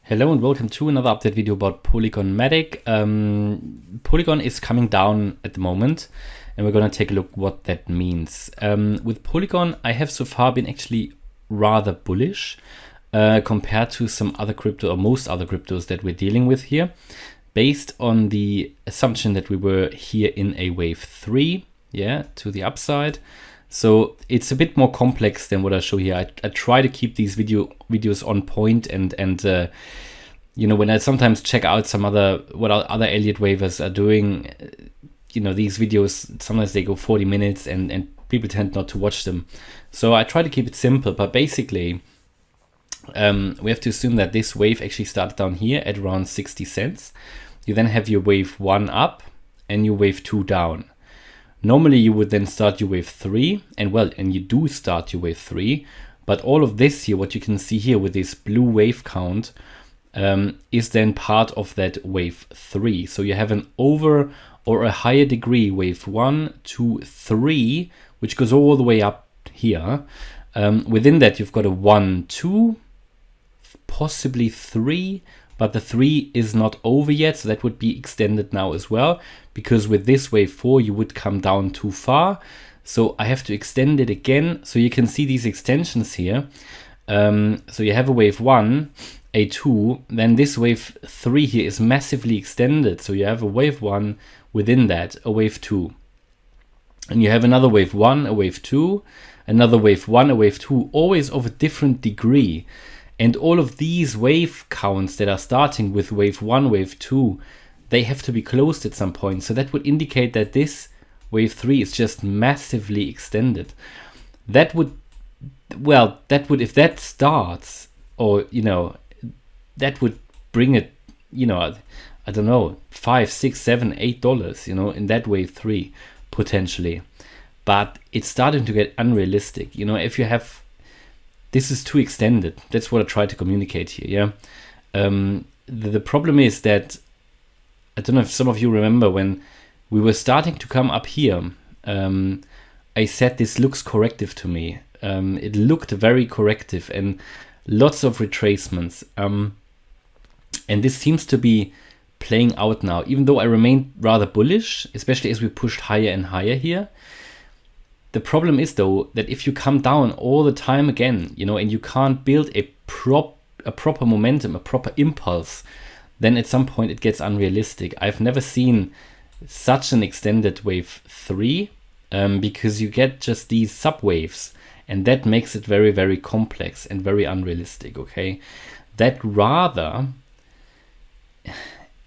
Hello and welcome to another update video about Polygon MATIC. Polygon is coming down at the moment and we're going to take a look what that means. With Polygon, I have so far been actually rather bullish compared to some other crypto or most other cryptos that we're dealing with here, based on the assumption that we were here in a wave 3, to the upside. So it's a bit more complex than what I show here. I try to keep these videos on point and you know, when I sometimes check out what other Elliott Wavers are doing, you know, these videos sometimes they go 40 minutes and people tend not to watch them. So I try to keep it simple, but basically we have to assume that this wave actually started down here at around 60 cents. You then have your wave 1 up and your wave 2 down. Normally you would then start your wave 3 and you do start your wave 3, but all of this here, what you can see here with this blue wave count, is then part of that wave 3. So you have an over or a higher degree wave 1, 2, 3, which goes all the way up here. Within that you've got a 1, 2, possibly 3, but the 3 is not over yet, so that would be extended now as well, because with this wave 4 you would come down too far. So I have to extend it again, so you can see these extensions here. So you have a wave 1, a 2, then this wave 3 here is massively extended, so you have a wave 1, within that a wave 2. And you have another wave 1, a wave 2, another wave 1, a wave 2, always of a different degree. And all of these wave counts that are starting with wave 1, wave 2, they have to be closed at some point. So that would indicate that this wave 3 is just massively extended. That would, if that starts, or, you know, that would bring it, you know, I don't know, $5, $6, $7, $8, you know, in that wave 3, potentially. But it's starting to get unrealistic. You know, if you have, this is too extended. That's what I try to communicate here, the problem is that, I don't know if some of you remember when we were starting to come up here, I said this looks corrective to me. It looked very corrective and lots of retracements. And this seems to be playing out now, even though I remained rather bullish, especially as we pushed higher and higher here. The problem is though that if you come down all the time again, you know, and you can't build a proper momentum, a proper impulse, then at some point it gets unrealistic. I've never seen such an extended wave 3 because you get just these subwaves, and that makes it very, very complex and very unrealistic. Okay, that rather,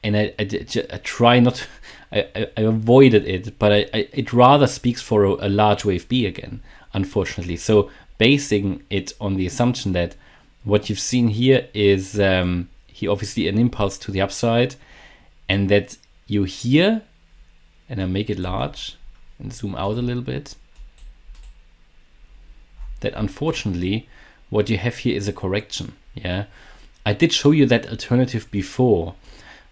and I try not. I avoided it, but it rather speaks for a large wave B again, unfortunately. So basing it on the assumption that what you've seen here is here obviously an impulse to the upside, and that you here, and I make it large and zoom out a little bit, that unfortunately what you have here is a correction. I did show you that alternative before,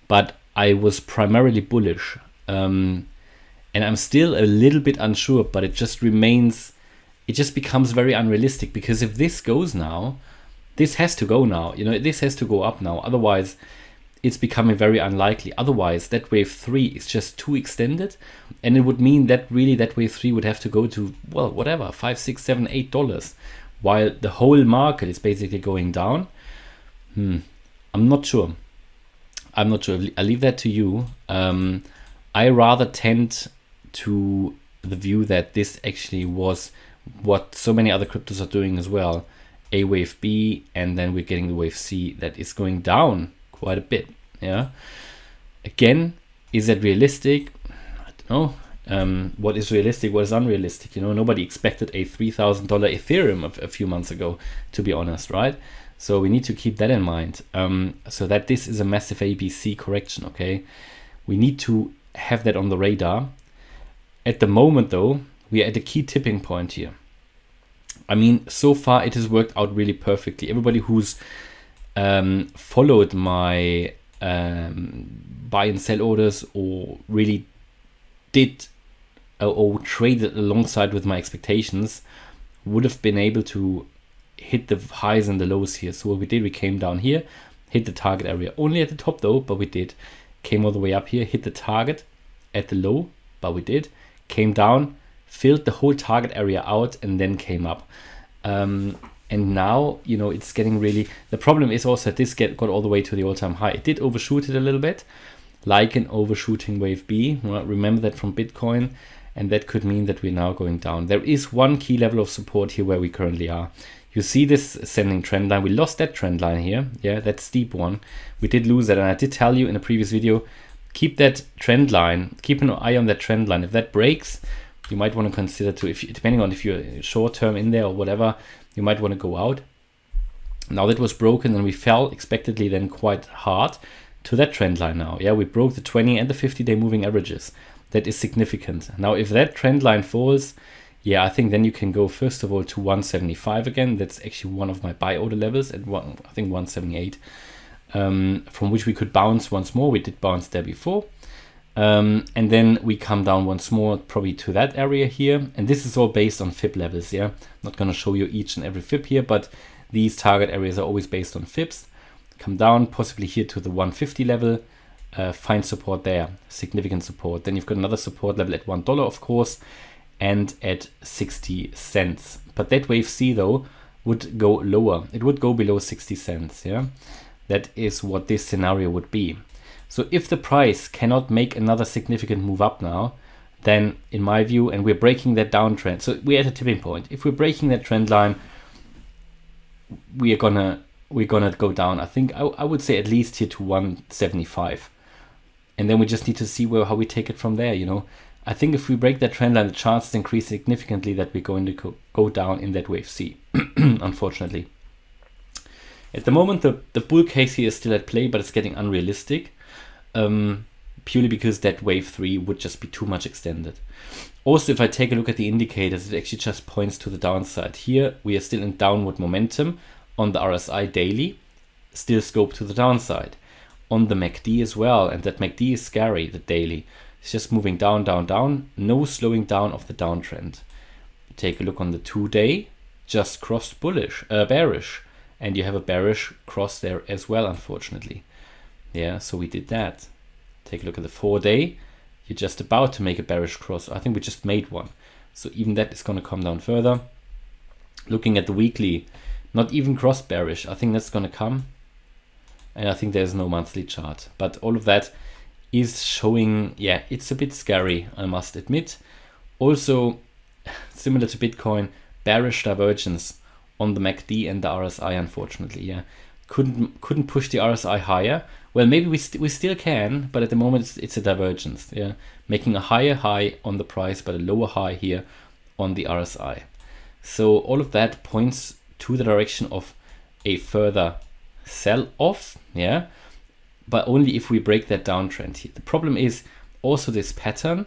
but I was primarily bullish, and I'm still a little bit unsure, but it just becomes very unrealistic, because if this goes now, this has to go now, you know, this has to go up now, otherwise it's becoming very unlikely. Otherwise that wave 3 is just too extended, and it would mean that really that wave 3 would have to go to, well, whatever, $5, $6, $7, $8, while the whole market is basically going down. I'm not sure. I leave that to you. I rather tend to the view that this actually was what so many other cryptos are doing as well. A wave B, and then we're getting the wave C that is going down quite a bit. Again, is that realistic? I don't know. What is realistic? What is unrealistic? You know, nobody expected a $3,000 Ethereum a few months ago, to be honest, right? So we need to keep that in mind, so that this is a massive ABC correction, okay? We need to have that on the radar. At the moment, though, we are at a key tipping point here. I mean, so far it has worked out really perfectly. Everybody who's followed my buy and sell orders, or really did or traded alongside with my expectations, would have been able to hit the highs and the lows here. So what we did, we came down here, hit the target area. Only at the top though, but we did. Came all the way up here, hit the target at the low, but we did. Came down, filled the whole target area out, and then came up. And now, you know, it's getting really, the problem is also that this got all the way to the all-time high. It did overshoot it a little bit, like an overshooting wave B. Remember that from Bitcoin, and that could mean that we're now going down. There is one key level of support here where we currently are. You see this ascending trend line. We lost that trend line here. Yeah, that steep one. We did lose that, and I did tell you in a previous video, keep that trend line, keep an eye on that trend line. If that breaks, you might want to consider to, depending on if you're short term in there or whatever, you might want to go out. Now that was broken, and we fell expectedly then quite hard to that trend line now. Yeah, we broke the 20 and the 50-day moving averages. That is significant. Now, if that trend line falls, yeah, I think then you can go first of all to 175 again. That's actually one of my buy order levels at I think 178, from which we could bounce once more. We did bounce there before. And then we come down once more, probably to that area here. And this is all based on fib levels, yeah. I'm not going to show you each and every fib here, but these target areas are always based on fibs. Come down, possibly here to the 150 level, find support there, significant support. Then you've got another support level at $1, of course, and at 60 cents. But that wave C, though, would go lower. It would go below 60 cents, yeah. That is what this scenario would be. So if the price cannot make another significant move up now, then in my view, and we're breaking that downtrend, so we're at a tipping point. If we're breaking that trend line, we're gonna go down. I think I would say at least here to 175, and then we just need to see how we take it from there. You know, I think if we break that trend line, the chances increase significantly that we're going to go down in that wave C. Unfortunately, at the moment the bull case here is still at play, but it's getting unrealistic. Purely because that wave 3 would just be too much extended. Also, if I take a look at the indicators, it actually just points to the downside. Here we are still in downward momentum on the RSI daily, still scope to the downside. On the MACD as well, and that MACD is scary, the daily. It's just moving down, down, down, no slowing down of the downtrend. Take a look on the 2-day, just crossed bearish, and you have a bearish cross there as well, unfortunately. Yeah, so we did that. Take a look at the 4-day. You're just about to make a bearish cross. I think we just made one. So even that is going to come down further. Looking at the weekly, not even cross bearish. I think that's going to come. And I think there's no monthly chart. But all of that is showing, yeah, it's a bit scary, I must admit. Also, similar to Bitcoin, bearish divergence on the MACD and the RSI, unfortunately. Yeah, couldn't push the RSI higher. Well, maybe we still can, but at the moment it's a divergence. Yeah, making a higher high on the price, but a lower high here on the RSI. So all of that points to the direction of a further sell-off. Yeah, but only if we break that downtrend here. The problem is also this pattern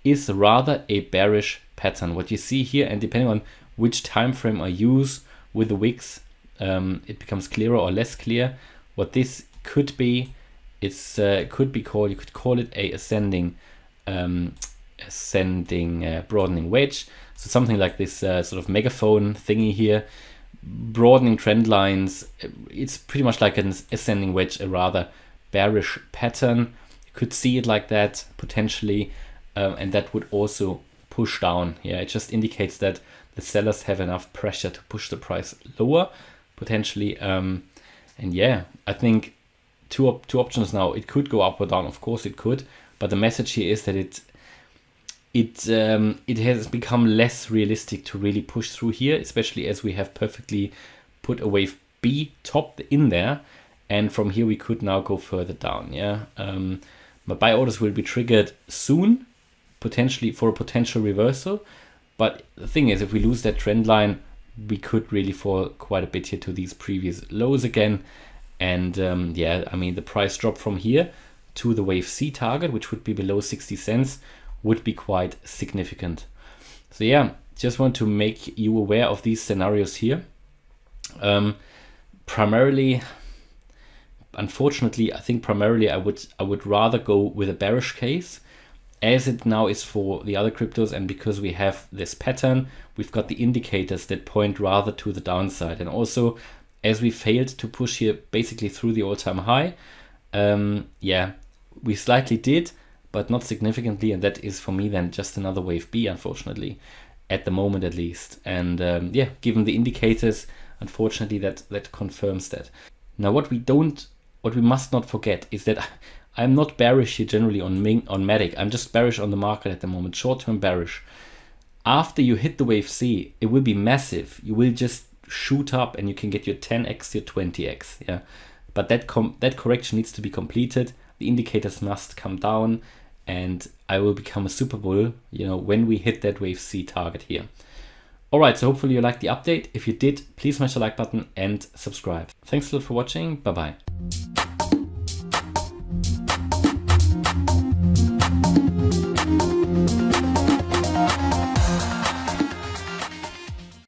is rather a bearish pattern. What you see here, and depending on which time frame I use with the wicks, it becomes clearer or less clear. What this could be, could be called, you could call it a ascending broadening wedge. So something like this sort of megaphone thingy here, broadening trend lines. It's pretty much like an ascending wedge, a rather bearish pattern. You could see it like that potentially, and that would also push down. Yeah, it just indicates that the sellers have enough pressure to push the price lower potentially. And yeah, I think two options now. It could go up or down. Of course it could, but the message here is that it has become less realistic to really push through here, especially as we have perfectly put a wave B top in there, and from here we could now go further down. Yeah, my buy orders will be triggered soon, potentially for a potential reversal. But the thing is, if we lose that trend line, we could really fall quite a bit here to these previous lows again. And yeah, I mean, the price drop from here to the wave C target, which would be below 60 cents, would be quite significant. So yeah, just want to make you aware of these scenarios here. Primarily, unfortunately, I think primarily I would rather go with a bearish case, as it now is for the other cryptos, and because we have this pattern, we've got the indicators that point rather to the downside. And also, as we failed to push here basically through the all-time high. Yeah, we slightly did, but not significantly, and that is for me then just another wave B, unfortunately, at the moment at least. And yeah, given the indicators, unfortunately that confirms that. Now what we must not forget is that I'm not bearish here generally on MATIC. I'm just bearish on the market at the moment, short-term bearish. After you hit the wave C, it will be massive. You will just shoot up and you can get your 10x, your 20x. Yeah, but that correction needs to be completed. The indicators must come down, and I will become a super bull, you know, when we hit that wave C target here. All right, so hopefully you liked the update. If you did, please smash the like button and subscribe. Thanks a lot for watching. Bye bye.